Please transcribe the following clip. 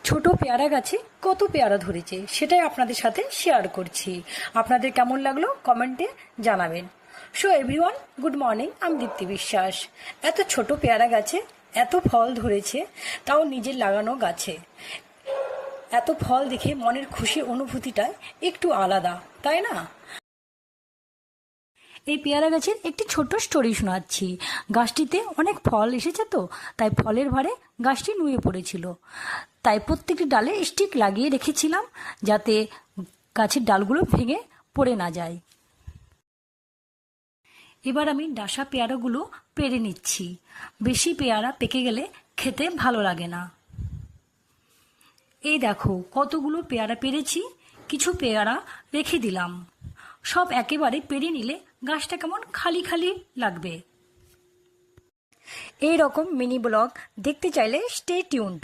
ছোট পেয়ারা গাছে কত পেয়ারা ধরেছে সেটাই আপনাদের সাথে শেয়ার করছি। আপনাদের কেমন লাগলো কমেন্টে জানাবেন। So everyone, good morning. আমি দীপ্তি বিশ্বাস। এত ছোট পেয়ারা গাছে এত ফল ধরেছে, তাও নিজের লাগানো গাছে। এত ফল দেখে মনের খুশি অনুভূতিটা একটু আলাদা, তাই না? এই পেয়ারা গাছের একটি ছোট্ট স্টোরি শোনাচ্ছি। গাছটিতে অনেক ফল এসেছে, তো তাই ফলের ভারে গাছটি নুয়ে পড়েছিল। তাই প্রত্যেকটি ডালে স্টিক লাগিয়ে রেখেছিলাম, যাতে গাছের ডালগুলো ভেঙে পড়ে না যায়। এবার আমি ডাসা পেয়ারাগুলো পেড়ে নিচ্ছি। বেশি পেয়ারা পেকে গেলে খেতে ভালো লাগে না। এই দেখো কতগুলো পেয়ারা পেরেছি, কিছু পেয়ারা রেখে দিলাম। সব একেবারে পেরে নিলে গাছটা কেমন খালি খালি লাগবে। এই রকম মিনি ব্লগ দেখতে চাইলে স্টে টিউনড।